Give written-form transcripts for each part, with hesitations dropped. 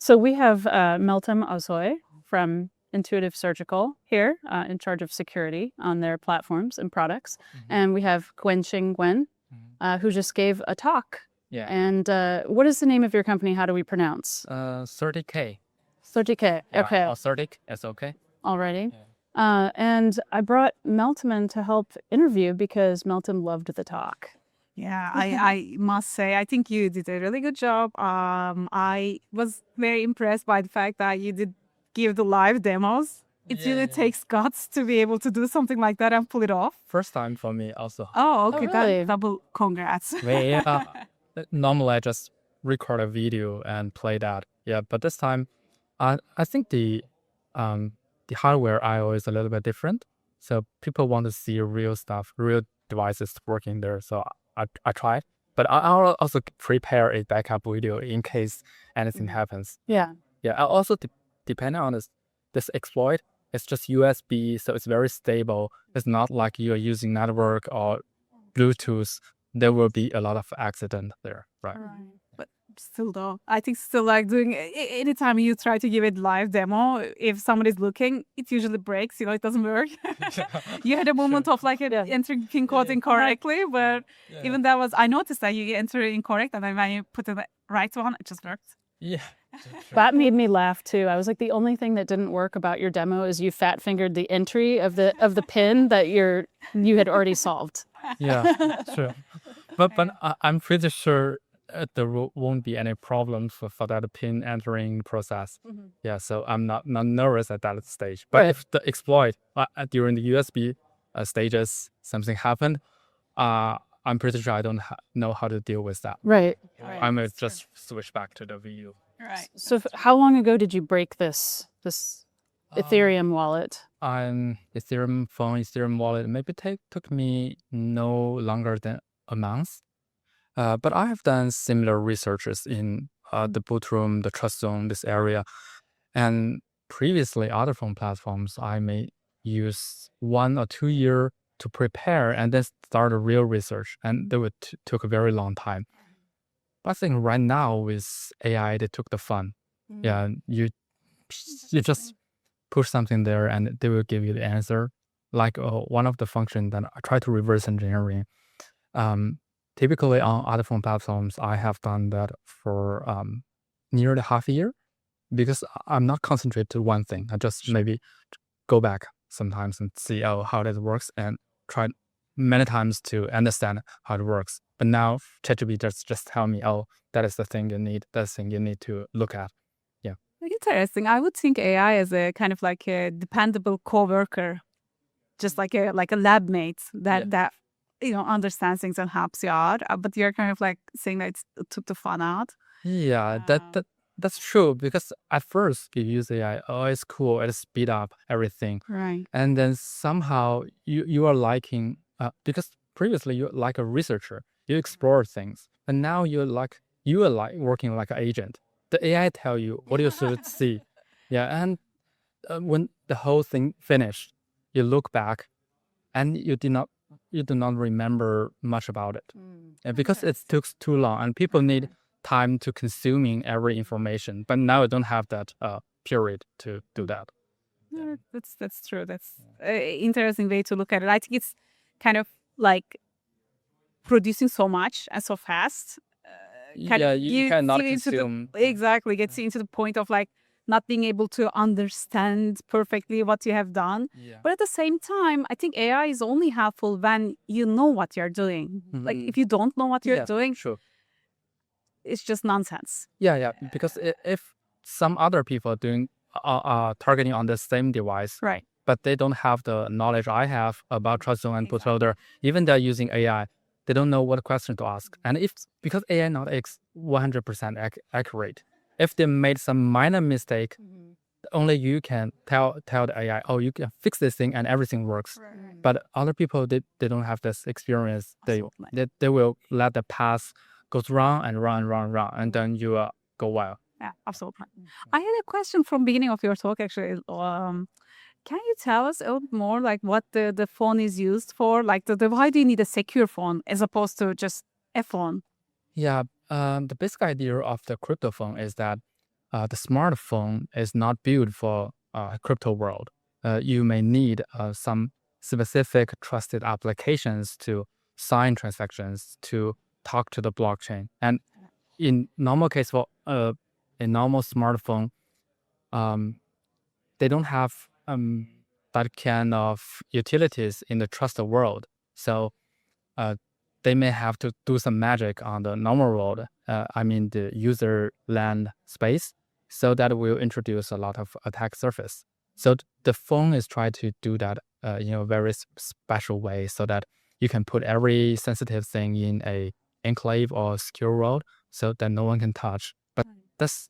So we have Meltem Azoy from Intuitive Surgical here in charge of security on their platforms and products. And we have Guanxing who just gave a talk. Yeah. And what is the name of your company? How do we pronounce? 30K. 30K. Okay. Or 30, it's okay. Alrighty. And I brought Meltem in to help interview because Meltem loved the talk. Yeah, I must say, I think you did a really good job. I was very impressed by the fact that you did give the live demos. It really takes guts to be able to do something like that and pull it off. First time for me also. Oh, okay. really? Double congrats. Yeah. Normally I just record a video and play that. Yeah, but this time, I think the hardwear.io is a little bit different. So people want to see real stuff, real devices working there. So I tried, but I'll also prepare a backup video in case anything happens. Yeah. Yeah. I also depending on this exploit, it's just USB, so it's very stable. It's not like you're using network or Bluetooth. There will be a lot of accident there, right? But still though, I think still like doing anytime you try to give it live demo, if somebody's looking, it usually breaks, it doesn't work. You had a moment of like entering PIN code incorrectly, but even that was, I noticed that you entered it incorrect and then when you put the right one, it just worked. Yeah. That made me laugh too. I was like, the only thing that didn't work about your demo is you fat fingered the entry of the pin that you had already solved. Yeah, sure. But I'm pretty sure there won't be any problems for that pin entering process. Yeah, so I'm not nervous at that stage. But if the exploit during the USB stages something happened, I'm pretty sure I don't know how to deal with that. Right. I may just switch back to the video. Right. So how long ago did you break this Ethereum wallet? On Ethereum phone, Ethereum wallet, maybe took me no longer than a month. But I have done similar researches in the Bootroom, the TrustZone, this area. And previously, other phone platforms, I may use 1 or 2 years to prepare and then start a real research. And they would took a very long time. But I think right now with AI, they took the fun. Yeah, you just push something there and they will give you the answer. Like one of the functions that I try to reverse engineering. Typically on other phone platforms, I have done that for nearly half a year because I'm not concentrated to one thing. I just maybe go back sometimes and see how that works and try many times to understand how it works. But now ChatGPT just tell me, that is the thing you need. That's the thing you need to look at. Yeah. Interesting. I would think AI as a kind of like a dependable coworker, just like a lab mate that understands things and helps you out. But you're kind of like saying that it took the fun out. Yeah, that's true because at first you use AI, it's cool, it speed up everything. Right. And then somehow you are liking because previously you're like a researcher, you explore things, and now you are like working like an agent. The AI tell you what you should see. Yeah, and when the whole thing finished, you look back, and you do not remember much about it, and because it took too long, and people need time to consuming every information. But now you don't have that period to do that. Yeah, that's true. That's an interesting way to look at it. I think it's kind of like producing so much and so fast. You cannot consume. Exactly, gets you into the point of like not being able to understand perfectly what you have done. Yeah. But at the same time, I think AI is only helpful when you know what you're doing. Like if you don't know what you're doing, Sure. it's just nonsense. Yeah, because if some other people are doing targeting on the same device, Right. but they don't have the knowledge I have about TrustZone and bootloader, even they're using AI, they don't know what question to ask. And because AI not 100% accurate, if they made some minor mistake, only you can tell the AI, you can fix this thing and everything works. Right. But other people, they don't have this experience. They will let the path goes wrong, and then you go wild. Yeah, absolutely. I had a question from beginning of your talk actually. Can you tell us a little more like what the phone is used for? Like why do you need a secure phone as opposed to just a phone? Yeah, the basic idea of the crypto phone is that the smartphone is not built for crypto world. You may need some specific trusted applications to sign transactions, to talk to the blockchain. And in normal case for a normal smartphone, they don't have that kind of utilities in the trusted world. So they may have to do some magic on the normal world, the user land space, so that will introduce a lot of attack surface. So the phone is trying to do that in a very special way, so that you can put every sensitive thing in a enclave or secure world, so that no one can touch. But that's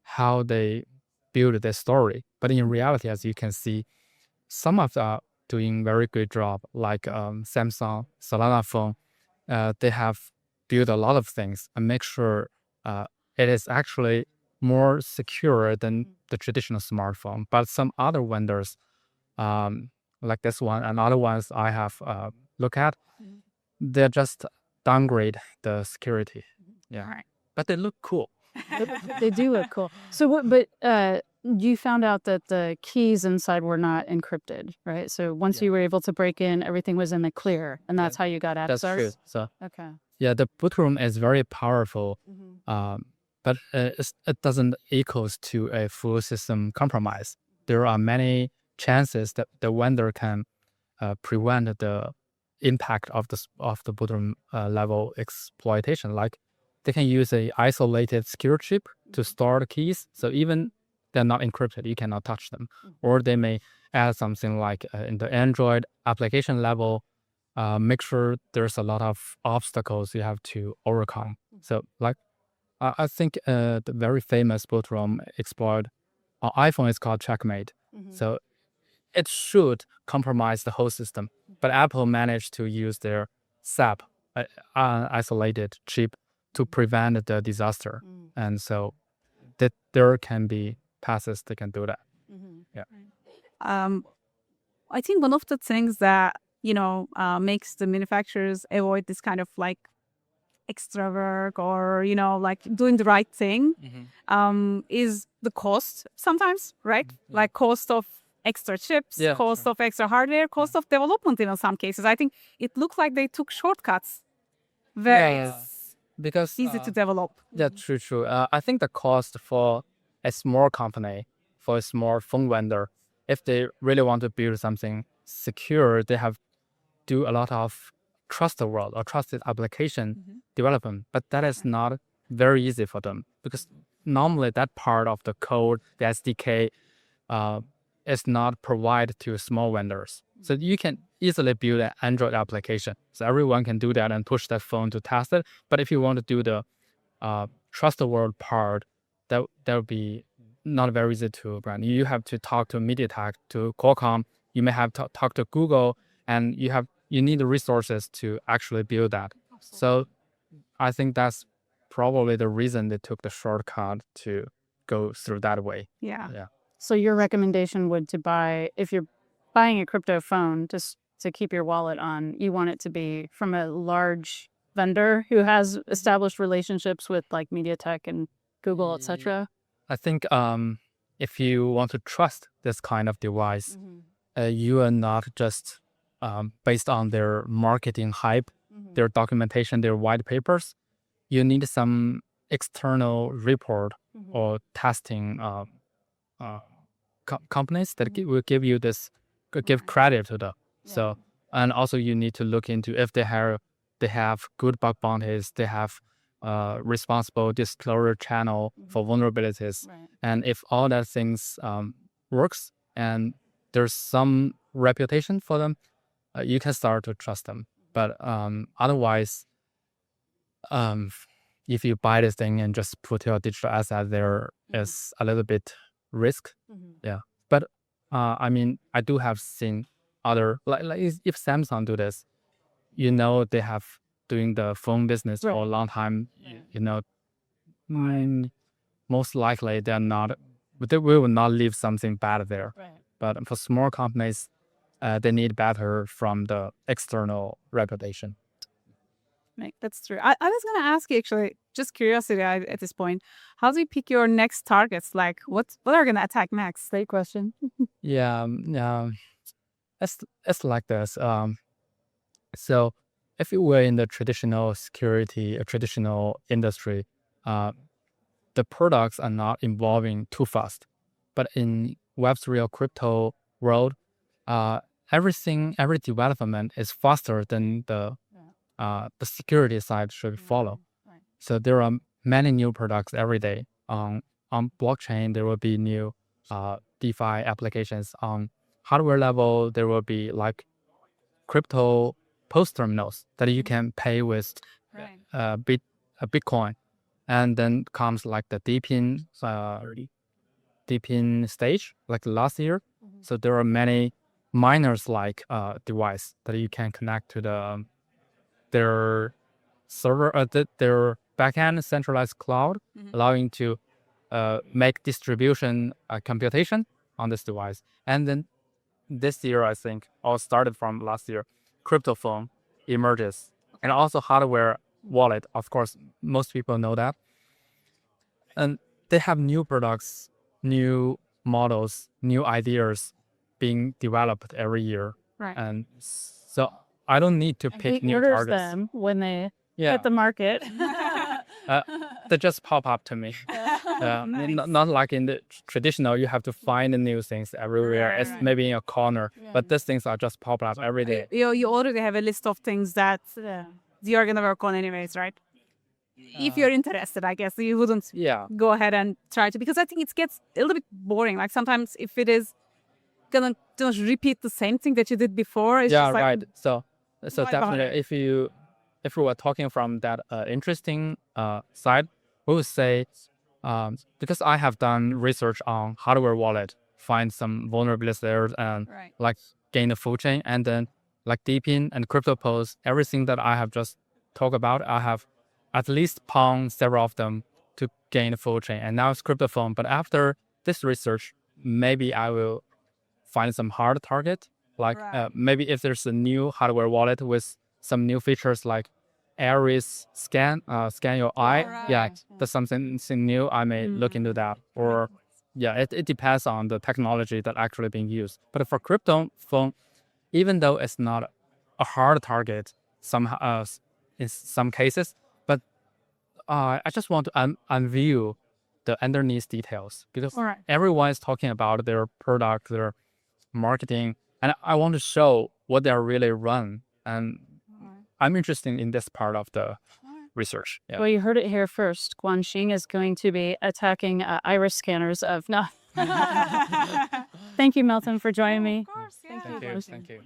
how they build their story. But in reality, as you can see, some of them are doing very good job, like Samsung, Solana phone. They have built a lot of things and make sure it is actually more secure than the traditional smartphone. But some other vendors, like this one and other ones I have looked at, they just downgrade the security. Yeah, Right. but they look cool. They do look cool. So what? But you found out that the keys inside were not encrypted, right? So once you were able to break in, everything was in the clear, and that's how you got access. That's true. So Okay. yeah, the boot room is very powerful, but it doesn't equals to a full system compromise. There are many chances that the vendor can prevent the impact of the boot room level exploitation. Like they can use a isolated secure chip to store the keys, so even they're not encrypted, you cannot touch them. Or they may add something like in the Android application level, make sure there's a lot of obstacles you have to overcome. So like, I think the very famous boot room exploit on iPhone is called Checkmate. So it should compromise the whole system, but Apple managed to use their SAP, isolated chip, to prevent the disaster. And so that there can be passes that can do that. I think one of the things that makes the manufacturers avoid this kind of like extra work or like doing the right thing is the cost sometimes, right? Like cost of extra chips, cost of extra hardware, cost of development in some cases. I think it looked like they took shortcuts where it's because easy to develop. Yeah, true. I think the cost for a small company, for a small phone vendor, if they really want to build something secure, they have do a lot of trusted world or trusted application development. But that is not very easy for them, because normally that part of the code, the SDK, is not provided to small vendors. So you can easily build an Android application. So everyone can do that and push that phone to test it. But if you want to do the trusted world part, that would be not very easy to run. You have to talk to MediaTek, to Qualcomm. You may have to talk to Google, and you need the resources to actually build that. So I think that's probably the reason they took the shortcut to go through that way. Yeah. So your recommendation would to buy, if you're buying a crypto phone just to keep your wallet on, you want it to be from a large vendor who has established relationships with like MediaTek and Google, etc. I think if you want to trust this kind of device, you are not just based on their marketing hype, their documentation, their white papers. You need some external report or testing companies that will give you this, give credit to them. So, and also you need to look into if they have good bug bounties, they have responsible disclosure channel for vulnerabilities, and if all that things works and there's some reputation for them, you can start to trust them. But otherwise, if you buy this thing and just put your digital asset there, is a little bit risk. Yeah, but I do have seen other, like if Samsung do this, they have doing the phone business for a long time. Most likely they will not leave something bad there. But for small companies, they need better from the external reputation. That's true. I was going to ask you actually, just curiosity at this point, how do you pick your next targets? Like, what are going to attack next? Great question. Yeah, it's like this. So if you were in the traditional security, a traditional industry, the products are not evolving too fast. But in Web3 or crypto world, every development is faster than the security side should follow. Right. So there are many new products every day. On blockchain, there will be new DeFi applications. On hardware level, there will be like crypto post terminals that you can pay with Right. Bitcoin. And then comes like the deep in stage, like last year. So there are many miners like device that you can connect to their server, their backend centralized cloud, allowing to make distribution computation on this device. And then this year, I think, or started from last year, crypto phone emerges, and also hardware wallet. Of course, most people know that. And they have new products, new models, new ideas being developed every year. Right. And so I don't need to pick He new orders targets. them when they Yeah, hit the market. they just pop up to me. Not like in the traditional, you have to find the new things everywhere. Right, It's right. maybe in a corner, but these things are just pop up every day. You already have a list of things that Yeah. you're going to work on anyways, right? If you're interested, I guess you wouldn't Yeah, go ahead and try to, because I think it gets a little bit boring. Like sometimes if it is gonna just repeat the same thing that you did before, it's yeah, just like, right. So Why definitely, bother? if we were talking from that interesting side, we would say because I have done research on hardware wallet, find some vulnerabilities there, and Right. like gain the full chain, and then like Deepin and CryptoPose, everything that I have just talked about, I have at least pawned several of them to gain the full chain, and now it's CryptoPhone. But after this research, maybe I will find some hard target, like Right. maybe if there's a new hardware wallet with some new features like Iris scan your eye. Right. Yeah, that's something new. I may look into that. Or yeah, it depends on the technology that actually being used. But for crypto phone, even though it's not a hard target, in some cases, but I just want to unveil the underneath details because All right. everyone is talking about their product, their marketing, and I want to show what they are really run. And I'm interested in this part of the research. Yeah. Well, you heard it here first. Guanxing is going to be attacking iris scanners of no. Thank you, Meltem, for joining me. Of course, yeah. Thank you. Thank you.